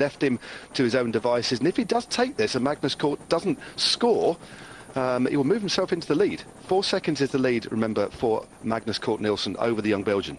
left him to his own devices. And if he does take this and Magnus Cort doesn't score, he will move himself into the lead. 4 seconds is the lead, remember, for Magnus Cort Nielsen over the young Belgian.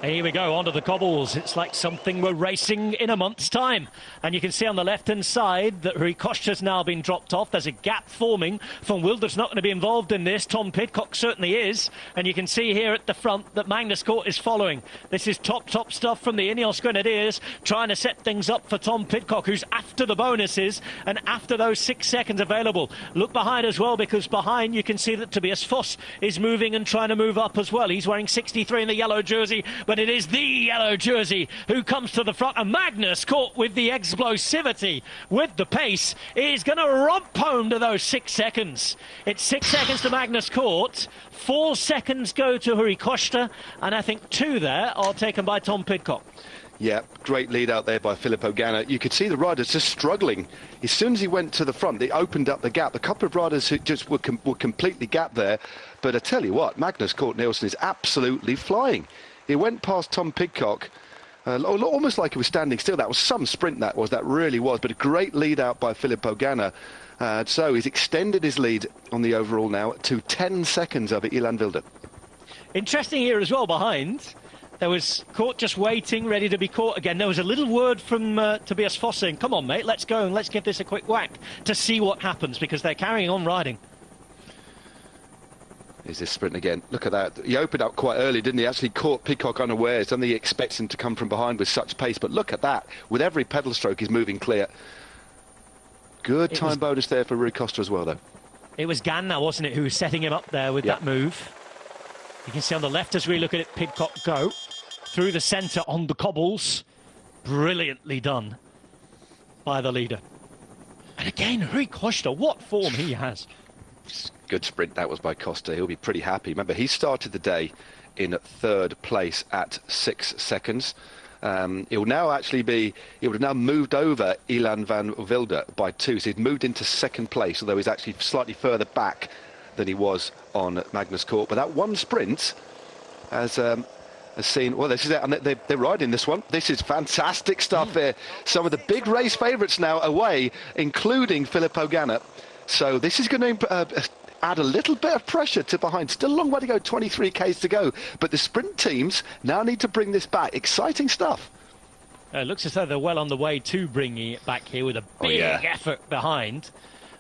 Here we go, onto the cobbles. It's like something we're racing in a month's time. And you can see on the left-hand side that ERI Kosta's now been dropped off. There's a gap forming. Van Wilder's not going to be involved in this. Tom Pidcock certainly is. And you can see here at the front that Magnus Cort is following. This is top stuff from the Ineos Grenadiers, trying to set things up for Tom Pidcock, who's after the bonuses and after those 6 seconds available. Look behind as well, because behind you can see that Tobias Foss is moving and trying to move up as well. He's wearing 63 in the yellow jersey, but it is the yellow jersey who comes to the front, and Magnus Cort with the explosivity, with the pace, is going to romp home to those 6 seconds. It's 6 seconds to Magnus Cort, 4 seconds go to ERI Kosta, and I think 2 there are taken by Tom Pidcock. Yeah, great lead out there by Filippo Ganna. You could see the riders just struggling. As soon as he went to the front, they opened up the gap. A couple of riders who just were completely gapped there. But I tell you what, Magnus Cort Nielsen is absolutely flying. He went past Tom Pidcock, almost like he was standing still. That was some sprint, that really was. But a great lead out by Filippo Ganna. So he's extended his lead on the overall now to 10 seconds over Ilan Wilde. Interesting here as well behind. There was Cort just waiting, ready to be caught again. There was a little word from Tobias Foss saying, come on, mate, let's go and let's give this a quick whack to see what happens, because they're carrying on riding. Is this sprint again? Look at that. He opened up quite early, didn't he? Actually caught Pidcock unawares. Don't think he expects him to come from behind with such pace. But look at that. With every pedal stroke, he's moving clear. Good time bonus there for ERI Kosta as well, though. It was Ganna, wasn't it, who was setting him up there with that move. You can see on the left as we look at it, Pidcock go through the centre on the cobbles. Brilliantly done by the leader. And again, ERI Kosta, what form he has. Good sprint that was by Costa. He'll be pretty happy. Remember, he started the day in 3rd place at 6 seconds. He would have now moved over Ilan van Wilde by 2. So he's moved into 2nd place, although he's actually slightly further back than he was on Magnus Cort. But that one sprint has seen, well, this is it, and they're riding this one. This is fantastic stuff here. Some of the big race favourites now away, including Filippo Ganna. So this is going to add a little bit of pressure to behind. Still a long way to go, 23 Ks to go. But the sprint teams now need to bring this back. Exciting stuff. It looks as though they're well on the way to bringing it back here with a big effort behind.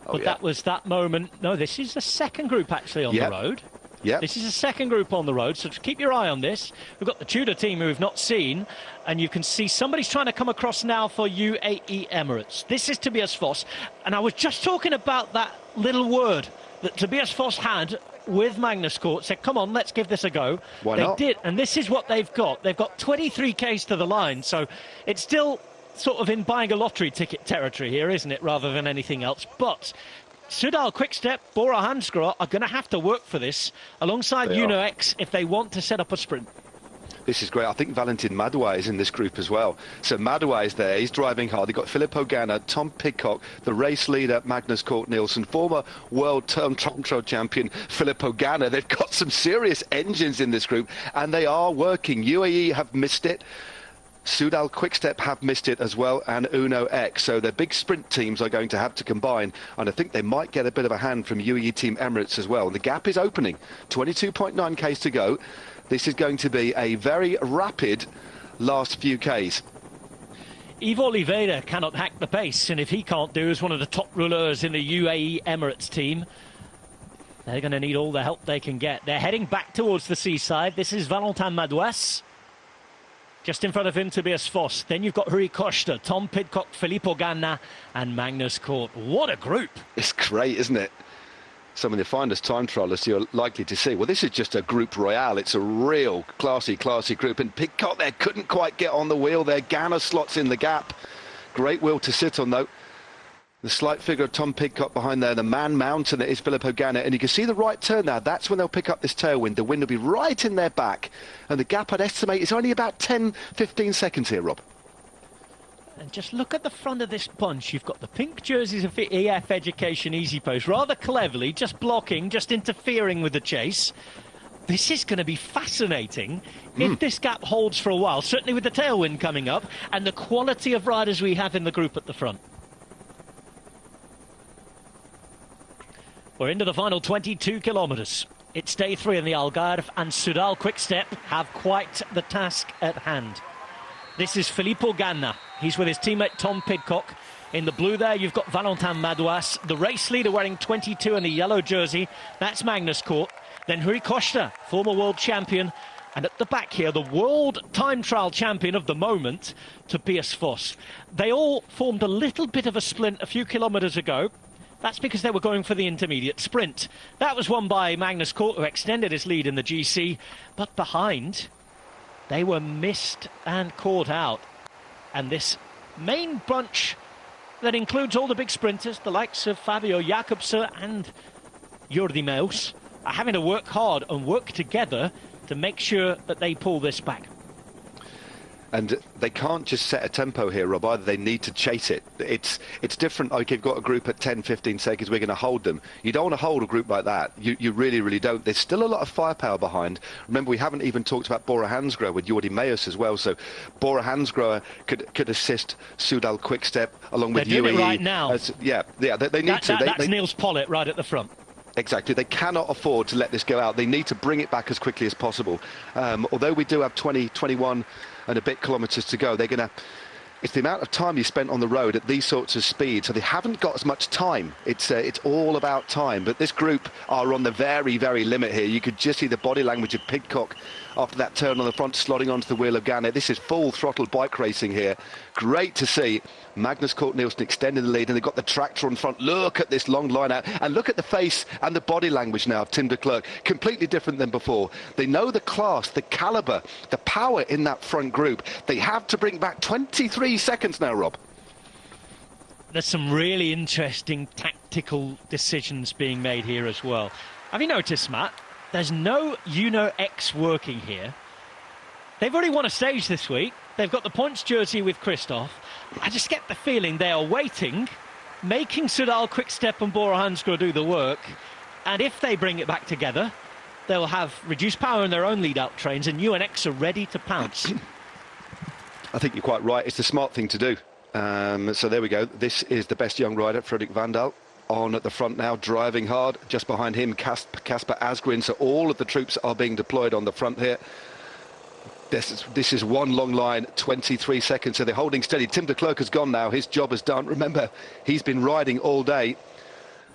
But that was that moment. No, this is a second group actually on the road. Yeah. This is a second group on the road, so keep your eye on this. We've got the Tudor team who we've not seen, and you can see somebody's trying to come across now for UAE Emirates. This is Tobias Foss, and I was just talking about that little word that Tobias Foss had with Magnus Cort, said, come on, let's give this a go. Why not? They did, and this is what they've got. They've got 23 Ks to the line, so it's still sort of in buying a lottery ticket territory here, isn't it, rather than anything else. But Soudal Quickstep, Bora Hansgrohe are going to have to work for this alongside Uno X if they want to set up a sprint. This is great. I think Valentin Madouas is in this group as well. So Madouas is there. He's driving hard. They've got Filippo Ganna, Tom Pidcock, the race leader, Magnus Cort Nielsen, former world time trial champion, Filippo Ganna. They've got some serious engines in this group, and they are working. UAE have missed it. Soudal Quickstep have missed it as well, and Uno X. So their big sprint teams are going to have to combine, and I think they might get a bit of a hand from UAE Team Emirates as well. And the gap is opening. 22.9 Ks to go. This is going to be a very rapid last few Ks. Yves Oliveira cannot hack the pace, and if he can't do as one of the top rouleurs in the UAE Emirates team, they're going to need all the help they can get. They're heading back towards the seaside. This is Valentin Madouas. Just in front of him, Tobias Foss. Then you've got ERI Kosta, Tom Pidcock, Filippo Ganna, and Magnus Cort. What a group! It's great, isn't it? Some of the finest time trialists you're likely to see. Well, this is just a group royale. It's a real classy group. And Pidcock there couldn't quite get on the wheel there. Ganna slots in the gap. Great wheel to sit on, though. The slight figure of Tom Pidcock behind there, the man mountain that is Filippo Ganna, and you can see the right turn now. That's when they'll pick up this tailwind. The wind will be right in their back, and the gap, I'd estimate, is only about 10-15 seconds here, Rob. And just look at the front of this bunch. You've got the pink jerseys of EF Education Easy Post, rather cleverly, just blocking, just interfering with the chase. This is going to be fascinating if this gap holds for a while, certainly with the tailwind coming up and the quality of riders we have in the group at the front. We're into the final 22 kilometres. It's day 3 in the Algarve, and Soudal Quickstep have quite the task at hand. This is Filippo Ganna. He's with his teammate Tom Pidcock. In the blue there, you've got Valentin Madouas, the race leader wearing 22 in the yellow jersey. That's Magnus Cort. Then Rui Costa, former world champion. And at the back here, the world time trial champion of the moment, Tobias Foss. They all formed a little bit of a splint a few kilometres ago. That's because they were going for the intermediate sprint. That was won by Magnus Cort, who extended his lead in the GC. But behind, they were missed and caught out. And this main bunch that includes all the big sprinters, the likes of Fabio Jakobsen and Jordi Meus, are having to work hard and work together to make sure that they pull this back. And they can't just set a tempo here, Rob, either. They need to chase it. It's different. Like, you've got a group at 10, 15 seconds, we're going to hold them. You don't want to hold a group like that. You really, really don't. There's still a lot of firepower behind. Remember, we haven't even talked about Bora Hansgrohe with Jordi Meus as well. So Bora Hansgrohe could assist Soudal Quickstep along with UAE. They're doing it right now. They need to. That's Niels Pollitt right at the front. Exactly. They cannot afford to let this go out. They need to bring it back as quickly as possible. Although we do have 20, 21 and a bit kilometres to go, they're going to... It's the amount of time you spent on the road at these sorts of speeds, so they haven't got as much time. It's all about time. But this group are on the very, very limit here. You could just see the body language of Pidcock after that turn on the front, slotting onto the wheel of Ganna. This is full throttle bike racing here. Great to see. Magnus Cort Nielsen extending the lead, and they've got the tractor on front. Look at this long line out, and look at the face and the body language now of Tim de Klerk. Completely different than before. They know the class, the calibre, the power in that front group. They have to bring back 23 seconds now, Rob. There's some really interesting tactical decisions being made here as well. Have you noticed, Matt? There's no Uno X working here. They've already won a stage this week. They've got the points jersey with Christoph. I just get the feeling they are waiting, making Soudal Quickstep and Bora Hansgrohe do the work. And if they bring it back together, they'll have reduced power in their own lead-out trains, and UNX are ready to pounce. I think you're quite right. It's the smart thing to do. So there we go. This is the best young rider, Fredrik Vandal, on at the front now, driving hard. Just behind him, Kasper Asgreen. So all of the troops are being deployed on the front here. This is one long line, 23 seconds, so they're holding steady. Tim de Klerk has gone now. His job is done. Remember, he's been riding all day,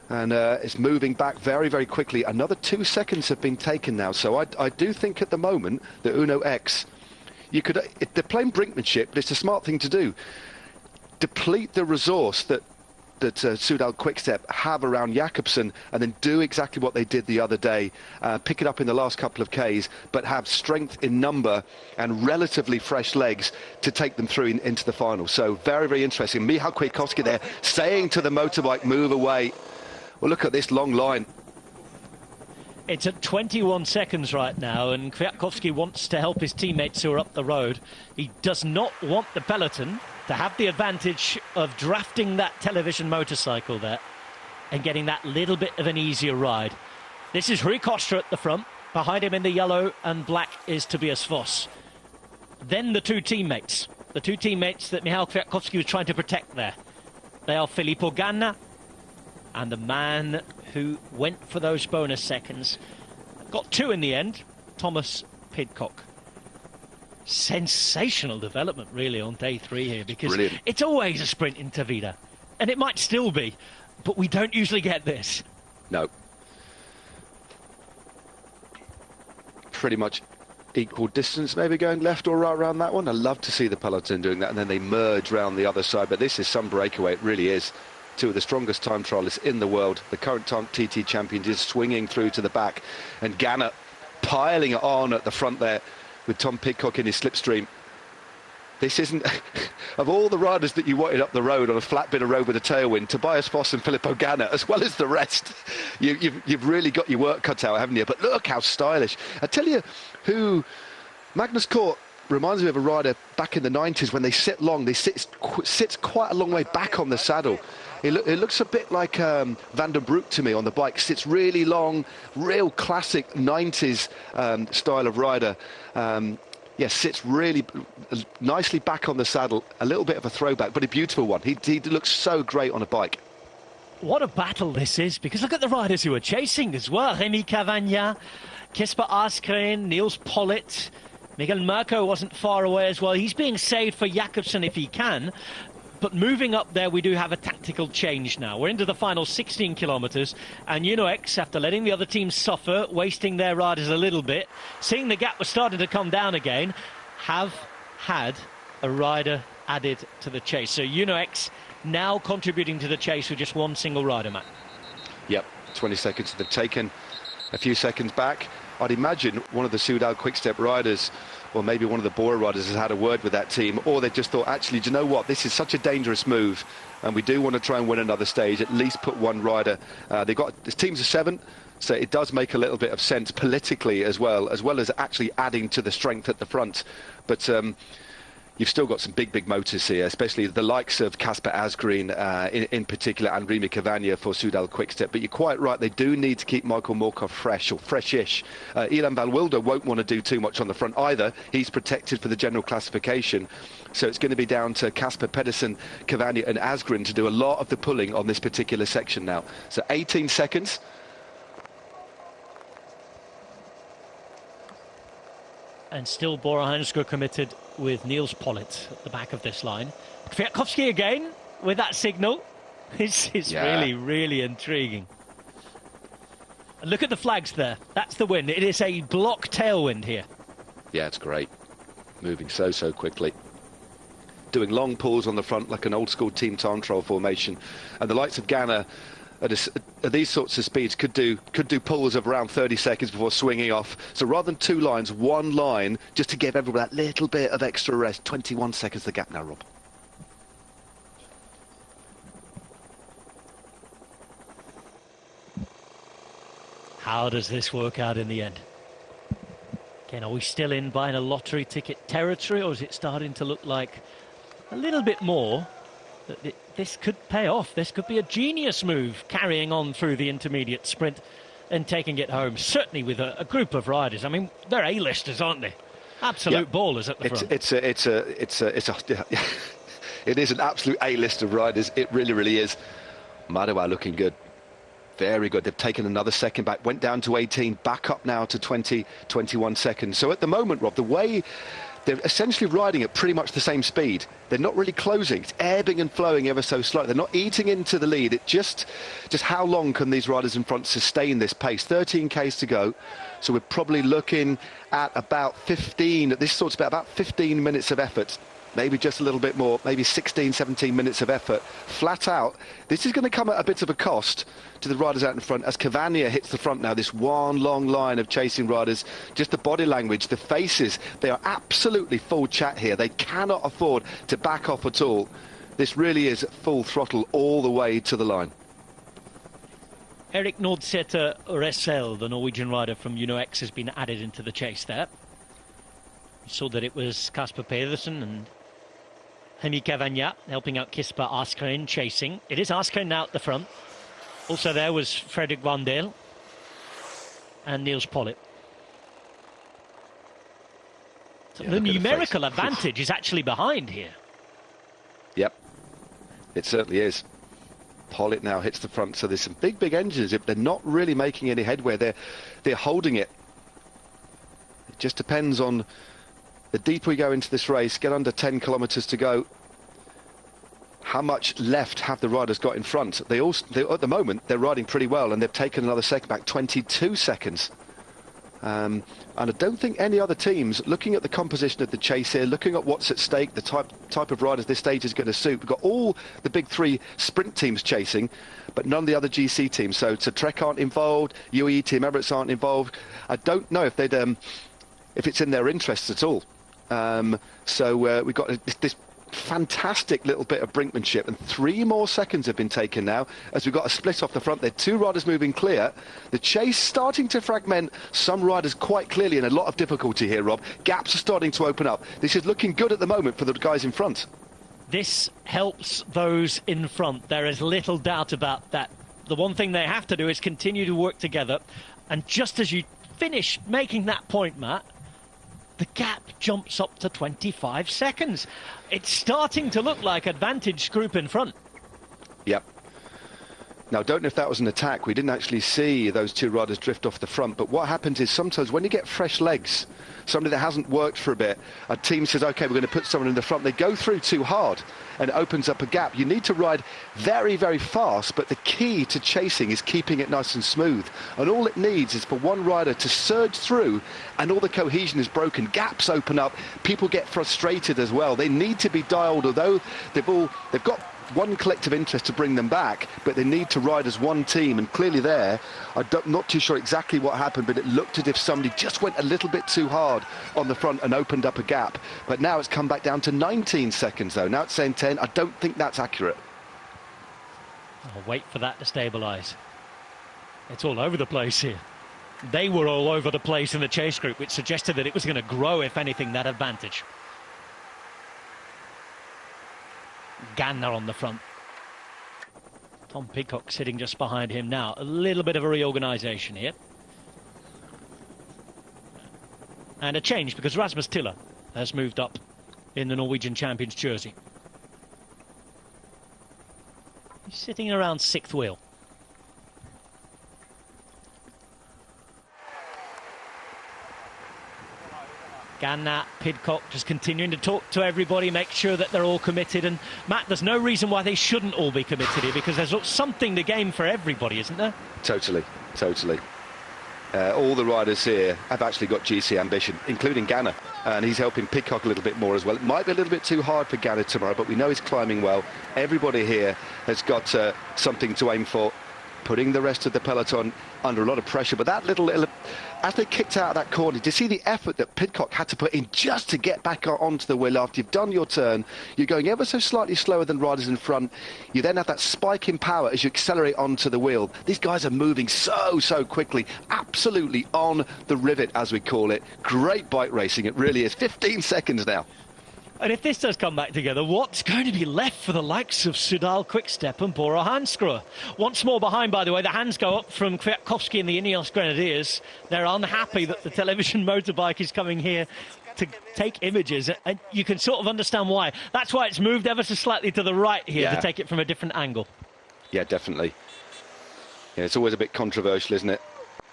and it's moving back very, very quickly. Another 2 seconds have been taken now, so I do think at the moment that Uno X, they're playing brinkmanship, but it's a smart thing to do. Deplete the resource that Soudal Quickstep have around Jakobsen, and then do exactly what they did the other day, pick it up in the last couple of Ks, but have strength in number and relatively fresh legs to take them through into the final. So very, very interesting. Michał Kwiatkowski there saying to the motorbike, move away. Well, look at this long line. It's at 21 seconds right now, and Kwiatkowski wants to help his teammates who are up the road. He does not want the peloton to have the advantage of drafting that television motorcycle there and getting that little bit of an easier ride. This is Rui Costa at the front. Behind him in the yellow and black is Tobias Foss. Then the two teammates that Michał Kwiatkowski was trying to protect there. They are Filippo Ganna and the man who went for those bonus seconds. Got 2 in the end, Thomas Pidcock. Sensational development really on day 3 here, because it's always a sprint in Tavida, and it might still be, but we don't usually get this. No. Pretty much equal distance, maybe going left or right around that one. I love to see the peloton doing that, and then they merge round the other side, but this is some breakaway, it really is. 2 of the strongest time trialists in the world. The current time TT champion is swinging through to the back, and Ganna piling it on at the front there with Tom Pidcock in his slipstream. This isn't... of all the riders that you wanted up the road on a flat bit of road with a tailwind, Tobias Foss and Filippo Ganna, as well as the rest, you've really got your work cut out, haven't you? But look how stylish. I tell you who... Magnus Cort reminds me of a rider back in the 90s when they sit long. They sits quite a long way back on the saddle. It looks a bit like Van der Broek to me on the bike. Sits really long, real classic 90s style of rider. Yes, sits really nicely back on the saddle. A little bit of a throwback, but a beautiful one. He looks so great on a bike. What a battle this is, because look at the riders who are chasing as well. Remy Cavagna, Kisper Askreen, Niels Pollitt, Miguel Mirko wasn't far away as well. He's being saved for Jakobsen if he can. But moving up there, we do have a tactical change now. We're into the final 16 kilometres, and UNOX, after letting the other teams suffer, wasting their riders a little bit, seeing the gap was starting to come down again, have had a rider added to the chase. So UNOX now contributing to the chase with just one single rider, Matt. Yep, 20 seconds. They've taken a few seconds back. I'd imagine one of the Soudal Quick-Step riders, or maybe one of the Bora riders, has had a word with that team, or they just thought, actually, do you know what, this is such a dangerous move, and we do want to try and win another stage, at least put one rider. They've got, the teams of 7, so it does make a little bit of sense politically as well as actually adding to the strength at the front. But you've still got some big motors here, especially the likes of Kasper Asgreen in particular, and Remy Cavagna for Soudal Quick-Step. But you're quite right, they do need to keep Michael Morkov fresh, or freshish. Ilan Van Wilder won't want to do too much on the front either. He's protected for the general classification. So it's going to be down to Kasper Pedersen, Cavagna and Asgreen to do a lot of the pulling on this particular section now. So 18 seconds. And still Bora Hansgrohe committed with Niels Pollitt at the back of this line. Kwiatkowski again with that signal. It's really intriguing. And look at the flags there. That's the wind. It is a block tailwind here. Yeah, it's great. Moving so quickly. Doing long pulls on the front like an old school team time trial formation. And the likes of Ghana at these sorts of speeds could do pulls of around 30 seconds before swinging off. So rather than 2 lines, 1 line, just to give everyone that little bit of extra rest. 21 seconds the gap now, Rob. How does this work out in the end? Again, are we still in buying a lottery ticket territory, or is it starting to look like a little bit more that this could pay off? This could be a genius move, carrying on through the intermediate sprint and taking it home, certainly with a group of riders. I mean, they're A-listers, aren't they? Absolute ballers at the front. It is an absolute A-list of riders. It really is. Madoua looking good. Very good. They've taken another second back, went down to 18, back up now to 21 seconds. So at the moment, Rob, the way they're essentially riding at pretty much the same speed. They're not really closing. It's ebbing and flowing ever so slightly. They're not eating into the lead. It just how long can these riders in front sustain this pace? 13 Ks to go. So we're probably looking at about 15, this sort's about 15 minutes of effort. Maybe just a little bit more, maybe 16, 17 minutes of effort. Flat out, this is going to come at a bit of a cost to the riders out in front as Cavagna hits the front now. This one long line of chasing riders, just the body language, the faces, they are absolutely full chat here. They cannot afford to back off at all. This really is full throttle all the way to the line. Erik Nordsæter Ressel, the Norwegian rider from UNOX, has been added into the chase there. You saw that it was Kasper Pedersen and Remy Cavagna helping out Kisper Askreen chasing. It is Askreen now at the front. Also there was Frederik Van Dale and Niels Pollitt. So the numerical advantage is actually behind here. Yep, it certainly is. Pollitt now hits the front, so there's some big engines. If they're not really making any headway, they're holding it. It just depends on the deeper we go into this race, get under 10 kilometres to go, how much left have the riders got in front? At the moment, they're riding pretty well, and they've taken another second back, 22 seconds. And I don't think any other teams, looking at the composition of the chase here, looking at what's at stake, the type of riders this stage is going to suit. We've got all the big 3 sprint teams chasing, but none of the other GC teams. So Trek aren't involved, UAE Team Emirates aren't involved. I don't know if they'd if it's in their interests at all. So we've got this fantastic little bit of brinkmanship, and 3 more seconds have been taken now as we've got a split off the front there. 2 riders moving clear. The chase starting to fragment some riders quite clearly, and a lot of difficulty here, Rob. Gaps are starting to open up. This is looking good at the moment for the guys in front. This helps those in front. There is little doubt about that. The one thing they have to do is continue to work together, and just as you finish making that point, Matt, the gap jumps up to 25 seconds. It's starting to look like advantaged group in front. Yep. Now, don't know if that was an attack. We didn't actually see those 2 riders drift off the front. But what happens is sometimes when you get fresh legs, somebody that hasn't worked for a bit, a team says, OK, we're going to put someone in the front. They go through too hard and it opens up a gap. You need to ride very, very fast. But the key to chasing is keeping it nice and smooth. And all it needs is for one rider to surge through and all the cohesion is broken. Gaps open up. People get frustrated as well. They need to be dialed, although they've got one collective interest to bring them back, but they need to ride as one team, and clearly there, I'm not too sure exactly what happened, but it looked as if somebody just went a little bit too hard on the front and opened up a gap. But now it's come back down to 19 seconds though. Now it's saying 10. I don't think that's accurate. I'll wait for that to stabilise. It's all over the place here. They were all over the place in the chase group, which suggested that it was going to grow, if anything, that advantage. Ganna on the front. Tom Pidcock sitting just behind him now. A little bit of a reorganisation here. And a change because Rasmus Tiller has moved up in the Norwegian Champions jersey. He's sitting around 6th wheel. Ganna, Pidcock just continuing to talk to everybody, make sure that they're all committed. And Matt, there's no reason why they shouldn't all be committed here, because there's something to gain for everybody, isn't there? Totally, totally. All the riders here have actually got GC ambition, including Ganna, and he's helping Pidcock a little bit more as well. It might be a little bit too hard for Ganna tomorrow, but we know he's climbing well. Everybody here has got something to aim for, putting the rest of the peloton under a lot of pressure. But that little as they kicked out of that corner, do you see the effort that Pidcock had to put in just to get back onto the wheel after you've done your turn? You're going ever so slightly slower than riders in front. You then have that spike in power as you accelerate onto the wheel. These guys are moving so quickly, absolutely on the rivet, as we call it. Great bike racing, it really is. 15 seconds now. And if this does come back together, what's going to be left for the likes of Sudal Quickstep and Bora Hansgrohe? Once more behind, by the way, the hands go up from Kwiatkowski and the Ineos Grenadiers. They're unhappy that the television motorbike is coming here to take images, and you can sort of understand why. That's why it's moved ever so slightly to the right here, to take it from a different angle. Yeah, definitely. Yeah, it's always a bit controversial, isn't it?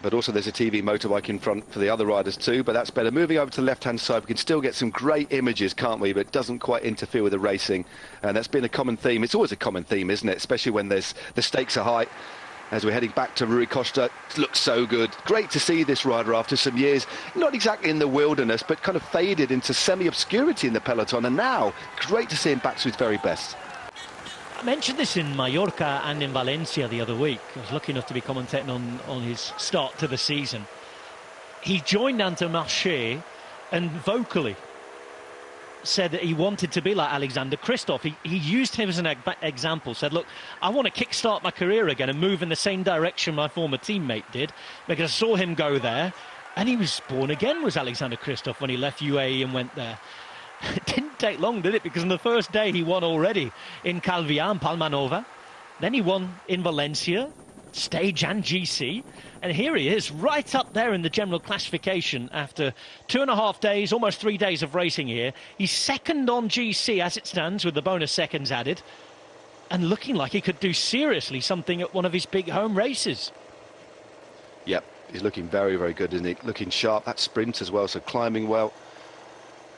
But also there's a TV motorbike in front for the other riders too, but that's better. Moving over to the left-hand side, we can still get some great images, can't we? But it doesn't quite interfere with the racing, and that's been a common theme. It's always a common theme, isn't it? Especially when the stakes are high. As we're heading back to Rui Costa, it looks so good. Great to see this rider after some years, not exactly in the wilderness, but kind of faded into semi-obscurity in the peloton, and now great to see him back to his very best. I mentioned this in Mallorca and in Valencia the other week. I was lucky enough to be commentating on his start to the season. He joined Intermarché and vocally said that he wanted to be like Alexander Kristoff. He used him as an example, said, look, I want to kickstart my career again and move in the same direction my former teammate did, because I saw him go there, and he was born again, was Alexander Kristoff, when he left UAE and went there. It didn't take long, did it? Because on the first day he won already in Calvià and Palmanova. Then he won in Valencia, stage and GC. And here he is, right up there in the general classification after 2.5 days, almost 3 days of racing here. He's second on GC as it stands, with the bonus seconds added, and looking like he could do seriously something at one of his big home races. Yep, he's looking very, very good, isn't he? Looking sharp, that sprint as well, so climbing well.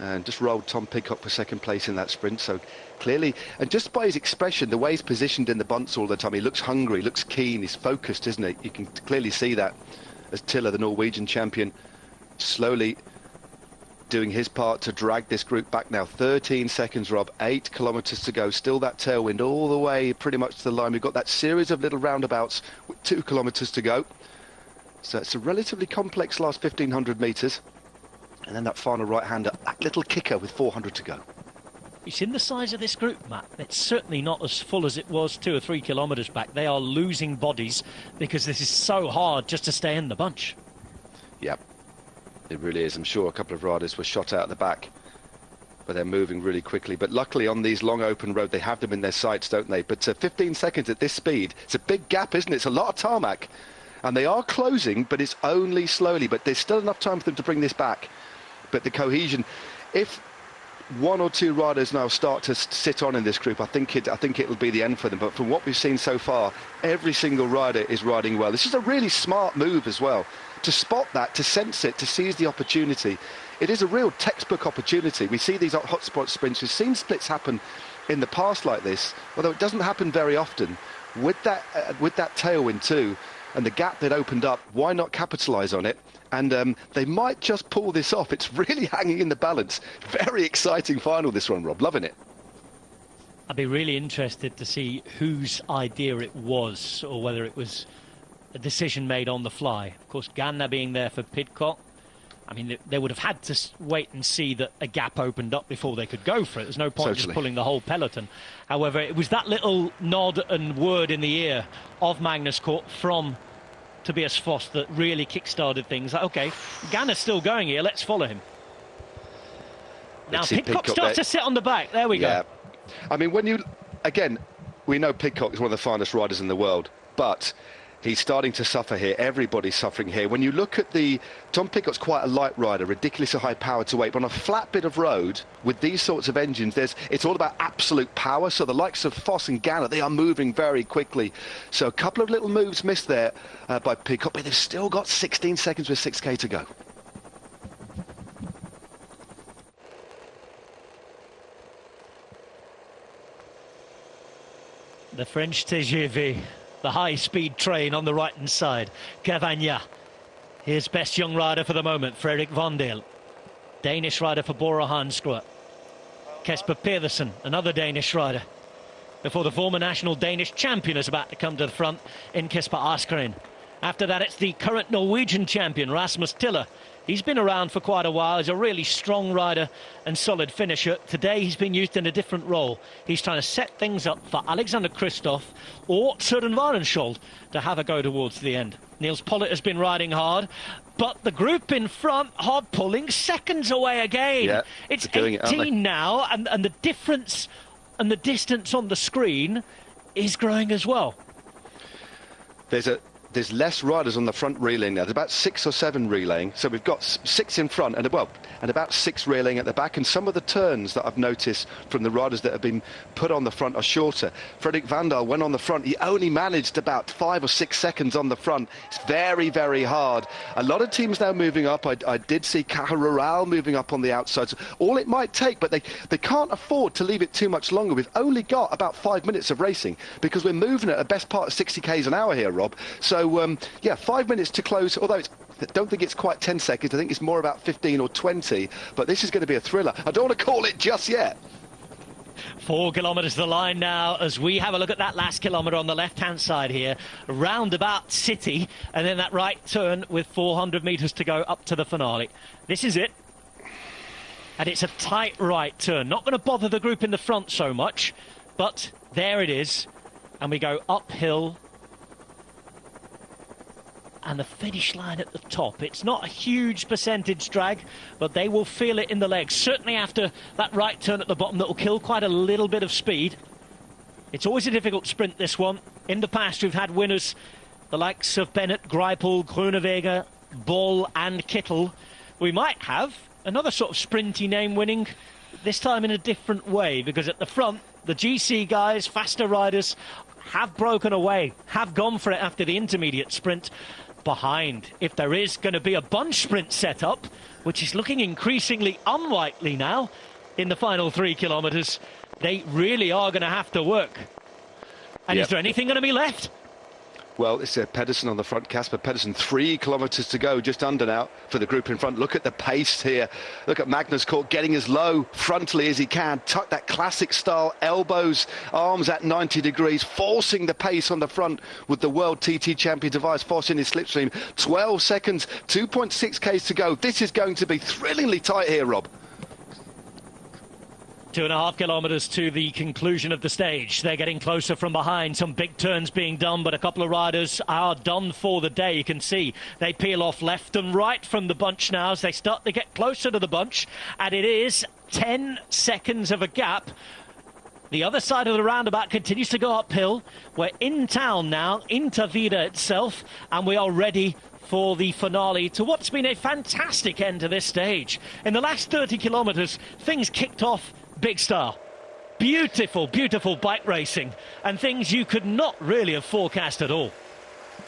And just rolled Tom Pidcock for second place in that sprint, so clearly, and just by his expression, the way he's positioned in the bunts all the time, he looks hungry, looks keen, he's focused, isn't he? You can clearly see that as Tiller, the Norwegian champion, slowly doing his part to drag this group back now. 13 seconds, Rob, 8 kilometres to go, still that tailwind all the way pretty much to the line. We've got that series of little roundabouts with 2 kilometres to go. So it's a relatively complex last 1,500 metres. And then that final right-hander, that little kicker with 400 to go. You've seen the size of this group, Matt. It's certainly not as full as it was 2 or 3 kilometres back. They are losing bodies because this is so hard just to stay in the bunch. Yep, it really is. I'm sure a couple of riders were shot out the back, but they're moving really quickly. But luckily on these long open road, they have them in their sights, don't they? But 15 seconds at this speed, it's a big gap, isn't it? It's a lot of tarmac. And they are closing, but it's only slowly. But there's still enough time for them to bring this back. But the cohesion, if 1 or 2 riders now start to sit on in this group, I think it'll be the end for them. But from what we've seen so far, every single rider is riding well. This is a really smart move as well, to spot that, to sense it, to seize the opportunity. It is a real textbook opportunity. We see these hotspot sprints. We've seen splits happen in the past like this, although it doesn't happen very often. With that tailwind too, and the gap that opened up, why not capitalise on it? And they might just pull this off. It's really hanging in the balance. Very exciting final, this one, Rob. Loving it. I'd be really interested to see whose idea it was, or whether it was a decision made on the fly. Of course, Ganna being there for Pidcock, I mean, they would have had to wait and see that a gap opened up before they could go for it. There's no point just pulling the whole peloton. However, it was that little nod and word in the ear of Magnus Cort from Tobias Foss that really kick-started things. Like, OK, Ganna's still going here, let's follow him. Now Pidcock starts to sit on the back. There we go. I mean, we know Pidcock is one of the finest riders in the world, but he's starting to suffer here. Everybody's suffering here. When you look at Tom Pidcock's quite a light rider, ridiculously high power to weight, but on a flat bit of road with these sorts of engines, it's all about absolute power. So the likes of Foss and Ganna, they are moving very quickly. So a couple of little moves missed there by Pidcock, but they've still got 16 seconds with 6K to go. The French TGV, the high-speed train on the right-hand side. Cavagna, his best young rider for the moment, Frederik Vandel. Danish rider for Bora Hansgrohe. Kasper Pedersen, another Danish rider. Before the former national Danish champion is about to come to the front in Kasper Askren. After that, it's the current Norwegian champion, Rasmus Tiller. He's been around for quite a while. He's a really strong rider and solid finisher. Today, he's been used in a different role. He's trying to set things up for Alexander Kristoff or Søren Warenschold to have a go towards the end. Niels Pollitt has been riding hard, but the group in front are pulling seconds away again. Yeah, it's 18 now, and the difference and the distance on the screen is growing as well. There's less riders on the front reeling now. There's about 6 or 7 relaying. So we've got 6 in front and about 6 reeling at the back. And some of the turns that I've noticed from the riders that have been put on the front are shorter. Frederik Vandal went on the front. He only managed about 5 or 6 seconds on the front. It's very, very hard. A lot of teams now moving up. I did see Caja Rural moving up on the outside. So all it might take, but they can't afford to leave it too much longer. We've only got about 5 minutes of racing because we're moving at a best part of 60 k's an hour here, Rob. So, 5 minutes to close, although I don't think it's quite 10 seconds. I think it's more about 15 or 20, but this is going to be a thriller. I don't want to call it just yet. 4 kilometres to the line now as we have a look at that last kilometre on the left-hand side here. Roundabout City, and then that right turn with 400 metres to go up to the finale. This is it. And it's a tight right turn. Not going to bother the group in the front so much, but there it is. And we go uphill. And the finish line at the top. It's not a huge percentage drag, but they will feel it in the legs. Certainly after that right turn at the bottom that will kill quite a little bit of speed. It's always a difficult sprint, this one. In the past, we've had winners, the likes of Bennett, Greipel, Groenewegen, Bol and Kittel. We might have another sort of sprinty name winning, this time in a different way, because at the front, the GC guys, faster riders, have broken away, have gone for it after the intermediate sprint. Behind, if there is going to be a bunch sprint set up, which is looking increasingly unlikely now in the final 3 kilometres, they really are going to have to work. And is there anything going to be left? Well, it's Pedersen on the front, Kasper Pedersen, 3 kilometres to go, just under now for the group in front. Look at the pace here. Look at Magnus Cort getting as low frontally as he can. Tuck that classic style, elbows, arms at 90 degrees, forcing the pace on the front with the world TT champion device, forcing his slipstream. 12 seconds, 2.6 k's to go. This is going to be thrillingly tight here, Rob. 2.5 kilometres to the conclusion of the stage. They're getting closer from behind. Some big turns being done, but a couple of riders are done for the day. You can see they peel off left and right from the bunch now as they start to get closer to the bunch. And it is 10 seconds of a gap. The other side of the roundabout continues to go uphill. We're in town now, into Vida itself, and we are ready for the finale to what's been a fantastic end to this stage. In the last 30 kilometres, things kicked off big style. Beautiful, beautiful bike racing, and things you could not really have forecast at all.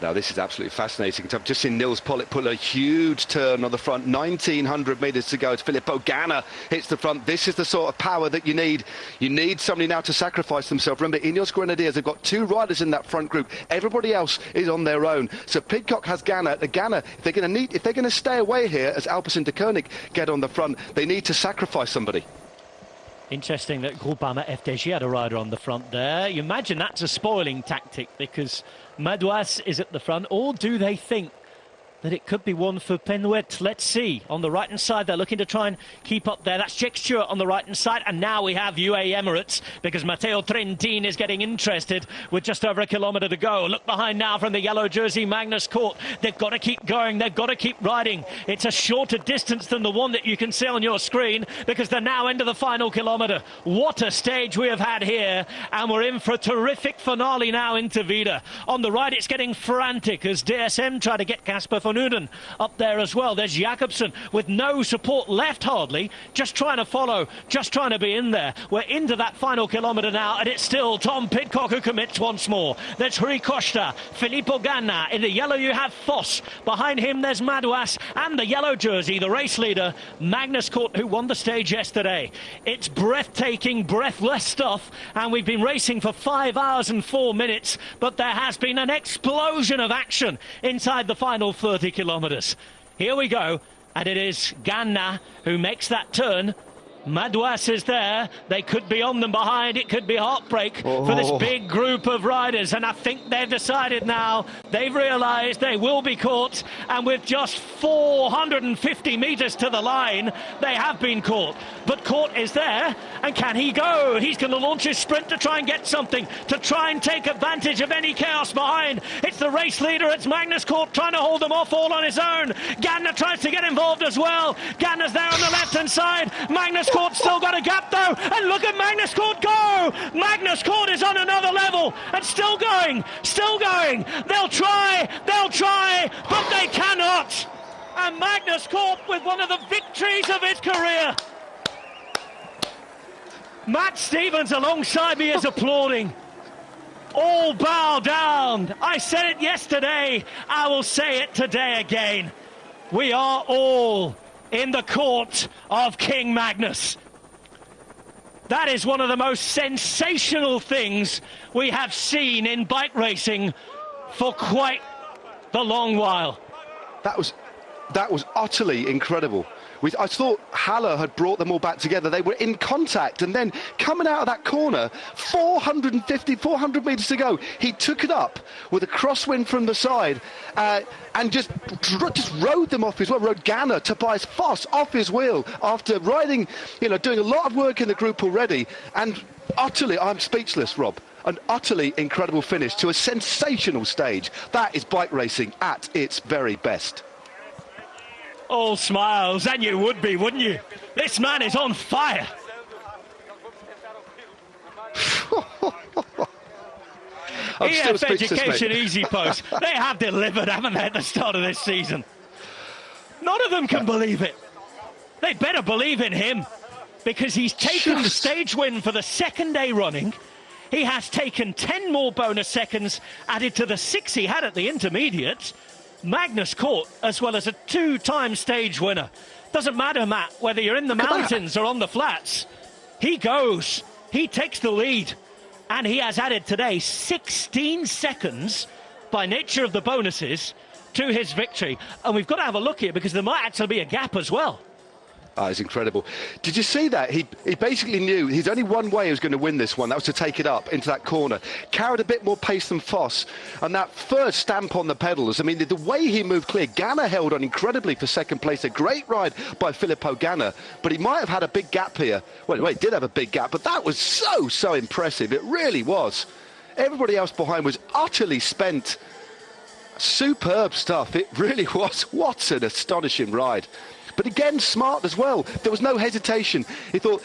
Now, this is absolutely fascinating. I've just seen Nils Pollitt pull a huge turn on the front. 1,900 metres to go as Filippo Ganna hits the front. This is the sort of power that you need. You need somebody now to sacrifice themselves. Remember, Ineos Grenadiers have got 2 riders in that front group. Everybody else is on their own. So Pidcock has Ganna. The Ganna, if they're going to stay away here as Alpecin de Koenig get on the front, they need to sacrifice somebody. Interesting that Groupama FDG had a rider on the front there. You imagine that's a spoiling tactic because Madouas is at the front, or do they think that it could be one for Penwet? Let's see. On the right-hand side, they're looking to try and keep up there. That's Jack Stewart on the right-hand side, and now we have UAE Emirates because Matteo Trentin is getting interested with just over a kilometre to go. Look behind now from the yellow jersey, Magnus Cort. They've got to keep going. They've got to keep riding. It's a shorter distance than the one that you can see on your screen because they're now into the final kilometre. What a stage we have had here, and we're in for a terrific finale now into Vida. On the right, it's getting frantic as DSM try to get Casper van Uden up there as well. There's Jakobsen with no support left hardly, just trying to follow, just trying to be in there. We're into that final kilometre now, and it's still Tom Pidcock who commits once more. There's Rui Costa, Filippo Ganna. In the yellow you have Foss. Behind him there's Madouas, and the yellow jersey, the race leader, Magnus Cort, who won the stage yesterday. It's breathtaking, breathless stuff, and we've been racing for 5 hours and 4 minutes, but there has been an explosion of action inside the final 30 kilometres. Here we go, and it is Ganna who makes that turn. Madouas is there. They could be on them behind. It could be heartbreak for this big group of riders, and I think they've decided now. They've realised they will be caught, and with just 450 metres to the line, they have been caught. But Cort is there, and can he go? He's going to launch his sprint to try and get something, to try and take advantage of any chaos behind. It's the race leader, it's Magnus Cort trying to hold them off all on his own. Ganna tries to get involved as well. Ganna's there on the left-hand side. Magnus Cort still got a gap though, and look at Magnus Cort go! Magnus Cort is on another level, and still going, still going. They'll try, but they cannot. And Magnus Cort with one of the victories of his career. Matt Stevens alongside me is applauding. All bow down. I said it yesterday, I will say it today again. We are all in the court of King Magnus. That is one of the most sensational things we have seen in bike racing for quite the long while. That was utterly incredible. I thought Haller had brought them all back together. They were in contact, and then coming out of that corner, 400 metres to go, he took it up with a crosswind from the side and just rode them off his wheel, rode Ganna, Tobias Foss off his wheel after riding, doing a lot of work in the group already. And utterly, I'm speechless, Rob. An utterly incredible finish to a sensational stage. That is bike racing at its very best. All smiles, and you would be, wouldn't you? This man is on fire. EF Education Easy Post, they have delivered, haven't they, at the start of this season? None of them can believe it. They better believe in him, because he's taken the stage win for the second day running. He has taken 10 more bonus seconds added to the 6 he had at the intermediate. Magnus Cort, as well as a 2-time stage winner. Doesn't matter, Matt, whether you're in the mountains or on the flats. He goes, he takes the lead, and he has added today 16 seconds by nature of the bonuses to his victory. And we've got to have a look here because there might actually be a gap as well. It's incredible. Did you see that? He basically knew he's only one way he was going to win this one. That was to take it up into that corner. Carried a bit more pace than Foss. And that first stamp on the pedals, I mean, the way he moved clear, Ganna held on incredibly for second place. A great ride by Filippo Ganna. But he might have had a big gap here. Well, he did have a big gap, but that was so impressive. It really was. Everybody else behind was utterly spent. Superb stuff. It really was. What an astonishing ride. But again, smart as well. There was no hesitation. He thought,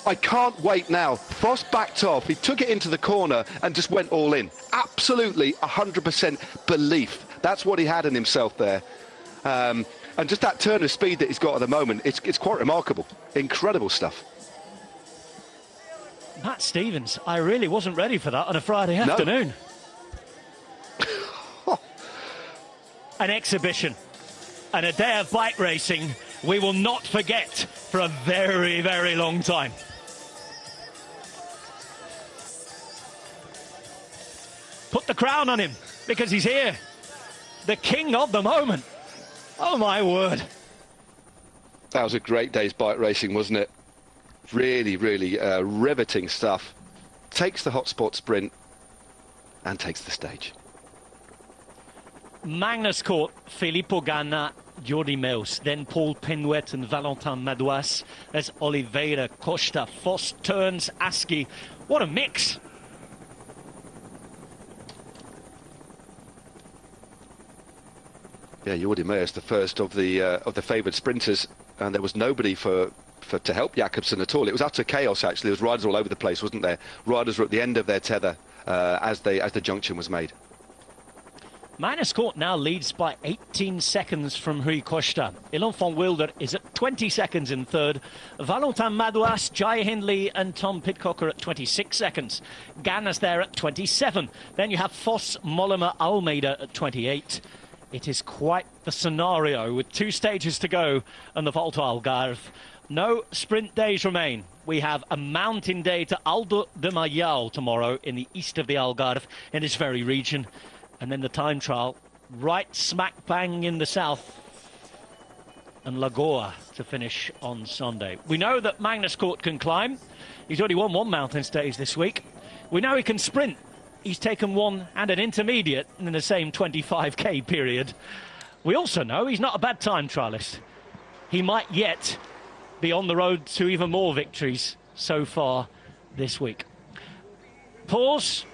I can't wait now. Foss backed off. He took it into the corner and just went all in. Absolutely 100% belief. That's what he had in himself there. And just that turn of speed that he's got at the moment, it's quite remarkable. Incredible stuff. Matt Stevens, I really wasn't ready for that on a Friday afternoon. An exhibition and a day of bike racing we will not forget for a very, very long time. Put the crown on him because he's here. The king of the moment. Oh, my word. That was a great day's bike racing, wasn't it? Really, really riveting stuff. Takes the hotspot sprint and takes the stage. Magnus Cort, Filippo Ganna, Jordi Meus, then Paul Penouet and Valentin Madouas as Oliveira, Costa, Foss, Turns, Aski. What a mix! Yeah, Jordi Meus, the first of the favoured sprinters, and there was nobody to help Jakobsen at all. It was utter chaos, actually. There was riders all over the place, wasn't there? Riders were at the end of their tether as the junction was made. Magnus Cort now leads by 18 seconds from Rui Costa. Ilan van Wilder is at 20 seconds in third. Valentin Madouas, Jai Hindley and Tom Pidcock are at 26 seconds. Ganna's there at 27. Then you have Foss, Mollema, Almeida at 28. It is quite the scenario with 2 stages to go on the Volta Algarve. No sprint days remain. We have a mountain day to Aldo de Mayal tomorrow in the east of the Algarve, in this very region. And then the time trial right smack bang in the south. And Lagoa to finish on Sunday. We know that Magnus Cort can climb. He's already won 1 mountain stage this week. We know he can sprint. He's taken 1 and an intermediate in the same 25k period. We also know he's not a bad time trialist. He might yet be on the road to even more victories so far this week. Pause.